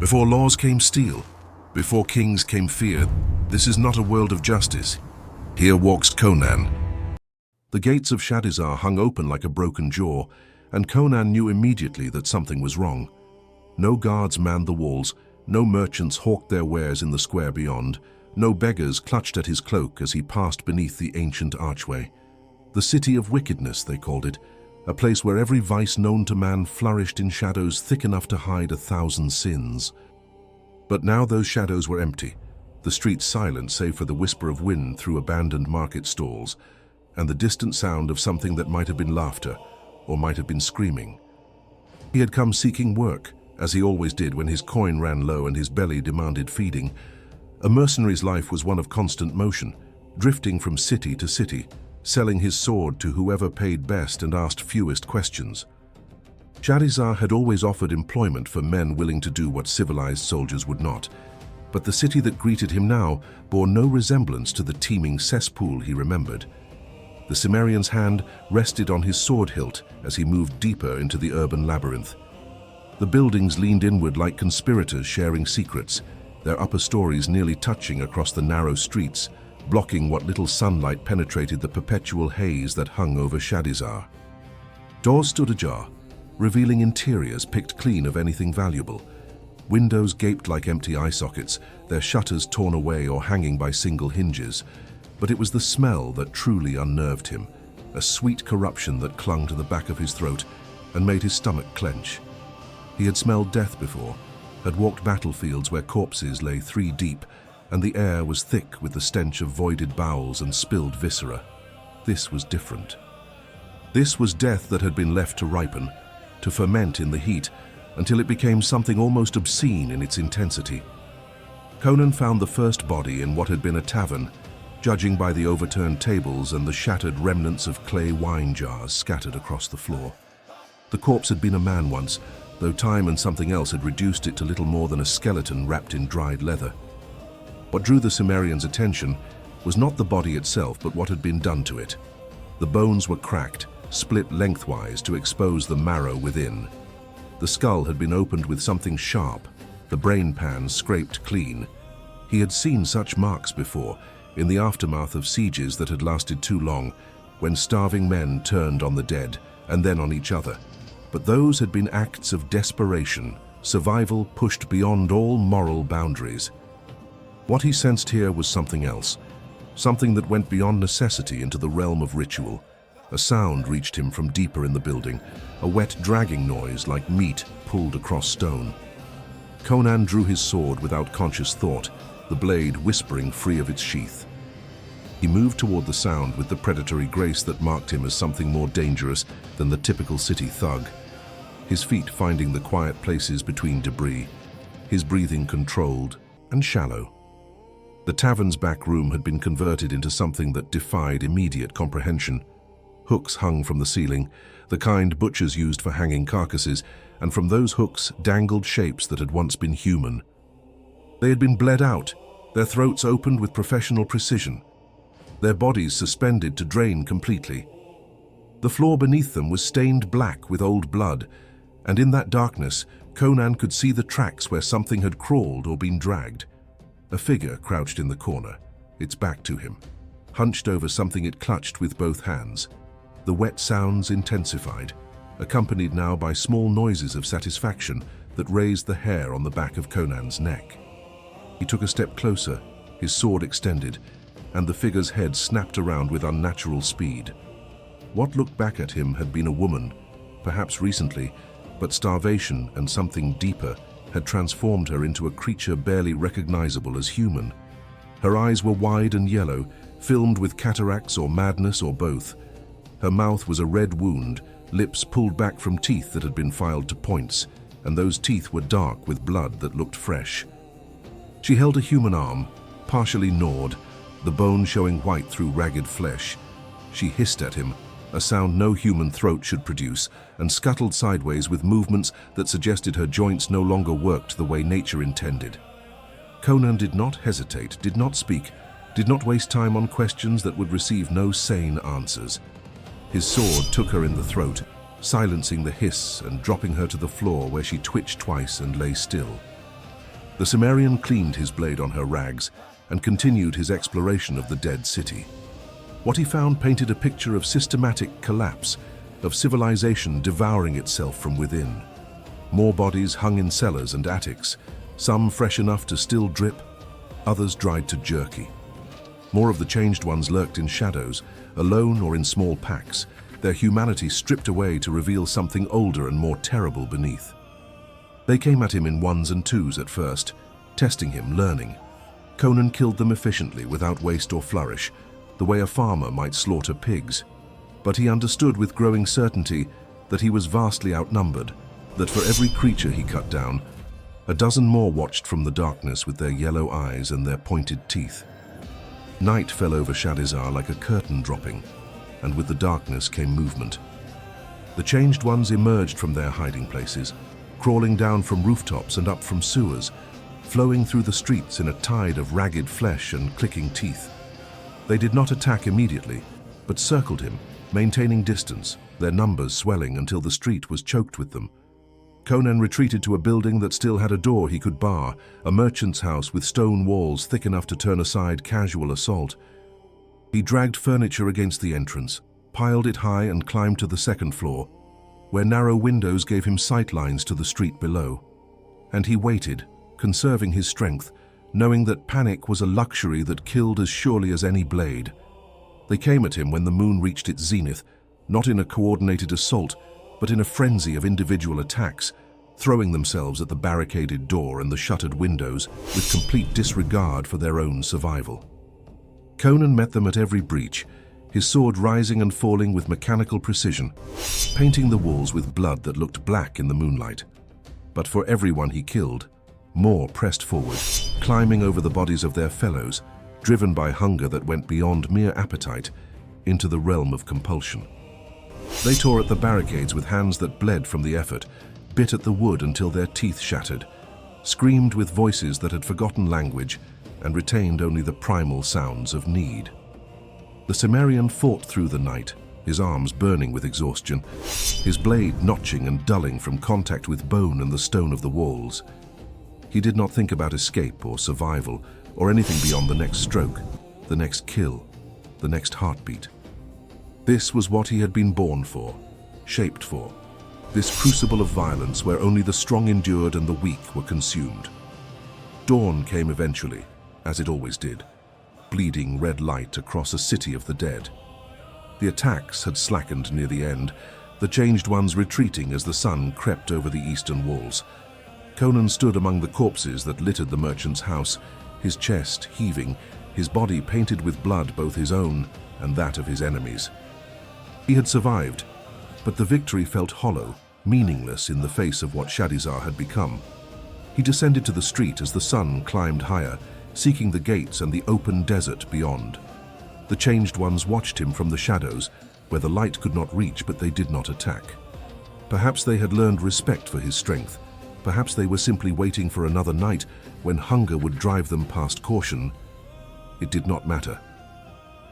Before laws came steel, before kings came fear, this is not a world of justice. Here walks Conan. The gates of Shadizar hung open like a broken jaw, and Conan knew immediately that something was wrong. No guards manned the walls, no merchants hawked their wares in the square beyond, no beggars clutched at his cloak as he passed beneath the ancient archway. The city of wickedness, they called it, a place where every vice known to man flourished in shadows thick enough to hide 1,000 sins. But now those shadows were empty, the streets silent save for the whisper of wind through abandoned market stalls, and the distant sound of something that might have been laughter, or might have been screaming. He had come seeking work, as he always did when his coin ran low and his belly demanded feeding. A mercenary's life was one of constant motion, drifting from city to city, selling his sword to whoever paid best and asked fewest questions. Shadizar had always offered employment for men willing to do what civilized soldiers would not, but the city that greeted him now bore no resemblance to the teeming cesspool he remembered. The Cimmerian's hand rested on his sword hilt as he moved deeper into the urban labyrinth. The buildings leaned inward like conspirators sharing secrets, their upper stories nearly touching across the narrow streets, blocking what little sunlight penetrated the perpetual haze that hung over Shadizar. Doors stood ajar, revealing interiors picked clean of anything valuable. Windows gaped like empty eye sockets, their shutters torn away or hanging by single hinges. But it was the smell that truly unnerved him, a sweet corruption that clung to the back of his throat and made his stomach clench. He had smelled death before, had walked battlefields where corpses lay 3 deep, and the air was thick with the stench of voided bowels and spilled viscera. This was different. This was death that had been left to ripen, to ferment in the heat, until it became something almost obscene in its intensity. Conan found the first body in what had been a tavern, judging by the overturned tables and the shattered remnants of clay wine jars scattered across the floor. The corpse had been a man once, though time and something else had reduced it to little more than a skeleton wrapped in dried leather. What drew the Cimmerian's attention was not the body itself, but what had been done to it. The bones were cracked, split lengthwise to expose the marrow within. The skull had been opened with something sharp, the brain pan scraped clean. He had seen such marks before, in the aftermath of sieges that had lasted too long, when starving men turned on the dead, and then on each other. But those had been acts of desperation, survival pushed beyond all moral boundaries. What he sensed here was something else, something that went beyond necessity into the realm of ritual. A sound reached him from deeper in the building, a wet dragging noise like meat pulled across stone. Conan drew his sword without conscious thought, the blade whispering free of its sheath. He moved toward the sound with the predatory grace that marked him as something more dangerous than the typical city thug, his feet finding the quiet places between debris, his breathing controlled and shallow. The tavern's back room had been converted into something that defied immediate comprehension. Hooks hung from the ceiling, the kind butchers used for hanging carcasses, and from those hooks dangled shapes that had once been human. They had been bled out, their throats opened with professional precision, their bodies suspended to drain completely. The floor beneath them was stained black with old blood, and in that darkness, Conan could see the tracks where something had crawled or been dragged. A figure crouched in the corner, its back to him, hunched over something it clutched with both hands. The wet sounds intensified, accompanied now by small noises of satisfaction that raised the hair on the back of Conan's neck. He took a step closer, his sword extended, and the figure's head snapped around with unnatural speed. What looked back at him had been a woman, perhaps recently, but starvation and something deeper had transformed her into a creature barely recognizable as human. Her eyes were wide and yellow, filmed with cataracts or madness or both. Her mouth was a red wound, lips pulled back from teeth that had been filed to points, and those teeth were dark with blood that looked fresh. She held a human arm, partially gnawed, the bone showing white through ragged flesh. She hissed at him, a sound no human throat should produce, and scuttled sideways with movements that suggested her joints no longer worked the way nature intended. Conan did not hesitate, did not speak, did not waste time on questions that would receive no sane answers. His sword took her in the throat, silencing the hiss and dropping her to the floor where she twitched twice and lay still. The Cimmerian cleaned his blade on her rags and continued his exploration of the dead city. What he found painted a picture of systematic collapse, of civilization devouring itself from within. More bodies hung in cellars and attics, some fresh enough to still drip, others dried to jerky. More of the changed ones lurked in shadows, alone or in small packs, their humanity stripped away to reveal something older and more terrible beneath. They came at him in ones and twos at first, testing him, learning. Conan killed them efficiently, without waste or flourish, the way a farmer might slaughter pigs. But he understood with growing certainty that he was vastly outnumbered, that for every creature he cut down, a dozen more watched from the darkness with their yellow eyes and their pointed teeth. Night fell over Shadizar like a curtain dropping, and with the darkness came movement. The changed ones emerged from their hiding places, crawling down from rooftops and up from sewers, flowing through the streets in a tide of ragged flesh and clicking teeth. They did not attack immediately, but circled him, maintaining distance, their numbers swelling until the street was choked with them. Conan retreated to a building that still had a door he could bar, a merchant's house with stone walls thick enough to turn aside casual assault. He dragged furniture against the entrance, piled it high and climbed to the second floor, where narrow windows gave him sight lines to the street below. And he waited, conserving his strength, knowing that panic was a luxury that killed as surely as any blade. They came at him when the moon reached its zenith, not in a coordinated assault, but in a frenzy of individual attacks, throwing themselves at the barricaded door and the shuttered windows with complete disregard for their own survival. Conan met them at every breach, his sword rising and falling with mechanical precision, painting the walls with blood that looked black in the moonlight. But for everyone he killed, more pressed forward, climbing over the bodies of their fellows, driven by hunger that went beyond mere appetite into the realm of compulsion. They tore at the barricades with hands that bled from the effort, bit at the wood until their teeth shattered, screamed with voices that had forgotten language and retained only the primal sounds of need. The Cimmerian fought through the night, his arms burning with exhaustion, his blade notching and dulling from contact with bone and the stone of the walls. He did not think about escape or survival or anything beyond the next stroke, the next kill, the next heartbeat. This was what he had been born for, shaped for, this crucible of violence where only the strong endured and the weak were consumed. Dawn came eventually, as it always did, bleeding red light across a city of the dead. The attacks had slackened near the end, the changed ones retreating as the sun crept over the eastern walls. Conan stood among the corpses that littered the merchant's house, his chest heaving, his body painted with blood, both his own and that of his enemies. He had survived, but the victory felt hollow, meaningless in the face of what Shadizar had become. He descended to the street as the sun climbed higher, seeking the gates and the open desert beyond. The changed ones watched him from the shadows, where the light could not reach, but they did not attack. Perhaps they had learned respect for his strength. Perhaps they were simply waiting for another night when hunger would drive them past caution. It did not matter.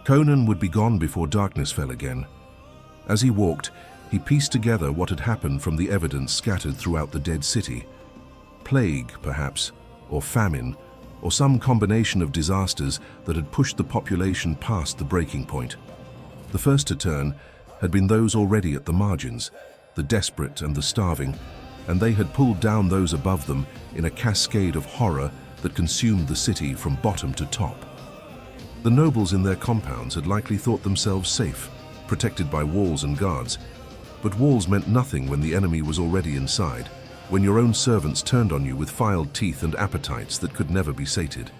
Conan would be gone before darkness fell again. As he walked, he pieced together what had happened from the evidence scattered throughout the dead city. Plague, perhaps, or famine, or some combination of disasters that had pushed the population past the breaking point. The first to turn had been those already at the margins, the desperate and the starving, and they had pulled down those above them in a cascade of horror that consumed the city from bottom to top. The nobles in their compounds had likely thought themselves safe, protected by walls and guards, but walls meant nothing when the enemy was already inside, when your own servants turned on you with filed teeth and appetites that could never be sated.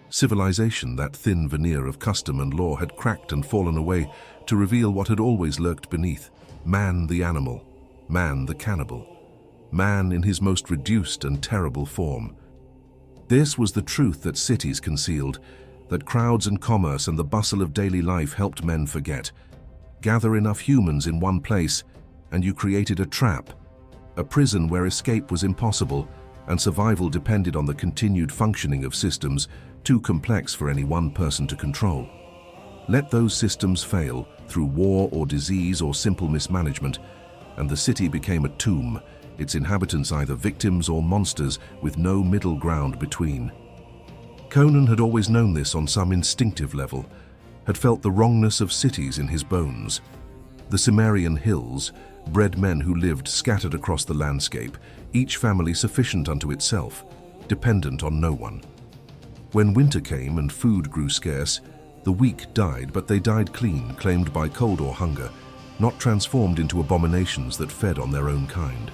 Civilization, that thin veneer of custom and law, had cracked and fallen away to reveal what had always lurked beneath: man the animal, man the cannibal, man in his most reduced and terrible form. This was the truth that cities concealed, that crowds and commerce and the bustle of daily life helped men forget. Gather enough humans in one place, and you created a trap, a prison where escape was impossible and survival depended on the continued functioning of systems too complex for any one person to control. Let those systems fail through war or disease or simple mismanagement, and the city became a tomb, its inhabitants either victims or monsters with no middle ground between. Conan had always known this on some instinctive level, had felt the wrongness of cities in his bones. The Cimmerian hills bred men who lived scattered across the landscape, each family sufficient unto itself, dependent on no one. When winter came and food grew scarce, the weak died, but they died clean, claimed by cold or hunger, not transformed into abominations that fed on their own kind.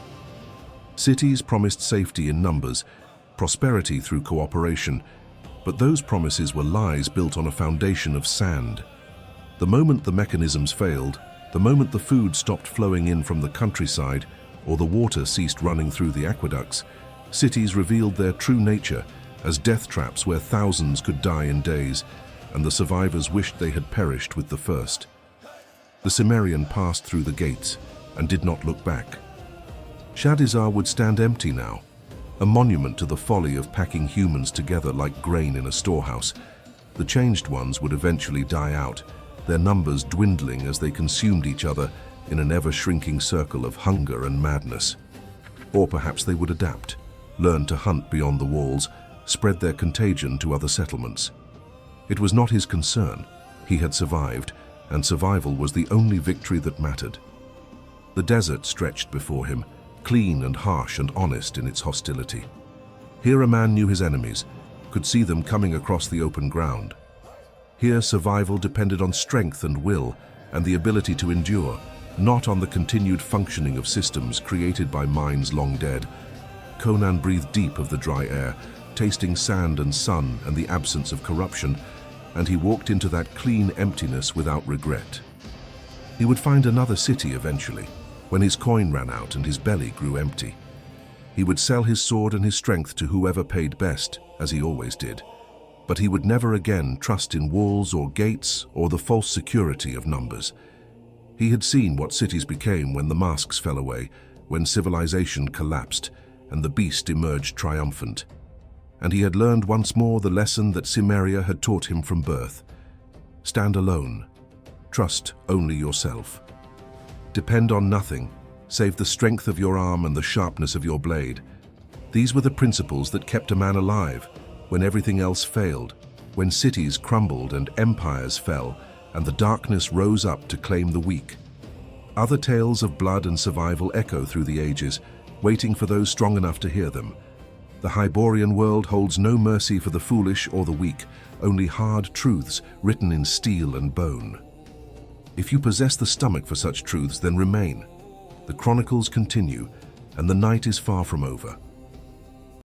Cities promised safety in numbers, prosperity through cooperation, but those promises were lies built on a foundation of sand. The moment the mechanisms failed, the moment the food stopped flowing in from the countryside or the water ceased running through the aqueducts, cities revealed their true nature as death traps where thousands could die in days, and the survivors wished they had perished with the first. The Cimmerian passed through the gates and did not look back. Shadizar would stand empty now, a monument to the folly of packing humans together like grain in a storehouse. The changed ones would eventually die out, their numbers dwindling as they consumed each other in an ever-shrinking circle of hunger and madness. Or perhaps they would adapt, learn to hunt beyond the walls, spread their contagion to other settlements. It was not his concern. He had survived, and survival was the only victory that mattered. The desert stretched before him, clean and harsh and honest in its hostility. Here a man knew his enemies, could see them coming across the open ground. Here survival depended on strength and will and the ability to endure, not on the continued functioning of systems created by minds long dead. Conan breathed deep of the dry air, tasting sand and sun and the absence of corruption, and he walked into that clean emptiness without regret. He would find another city eventually, when his coin ran out and his belly grew empty. He would sell his sword and his strength to whoever paid best, as he always did. But he would never again trust in walls or gates or the false security of numbers. He had seen what cities became when the masks fell away, when civilization collapsed and the beast emerged triumphant. And he had learned once more the lesson that Cimmeria had taught him from birth. Stand alone. Trust only yourself. Depend on nothing, save the strength of your arm and the sharpness of your blade. These were the principles that kept a man alive when everything else failed, when cities crumbled and empires fell, and the darkness rose up to claim the weak. Other tales of blood and survival echo through the ages, waiting for those strong enough to hear them. The Hyborian world holds no mercy for the foolish or the weak, only hard truths written in steel and bone. If you possess the stomach for such truths, then remain. The chronicles continue, and the night is far from over.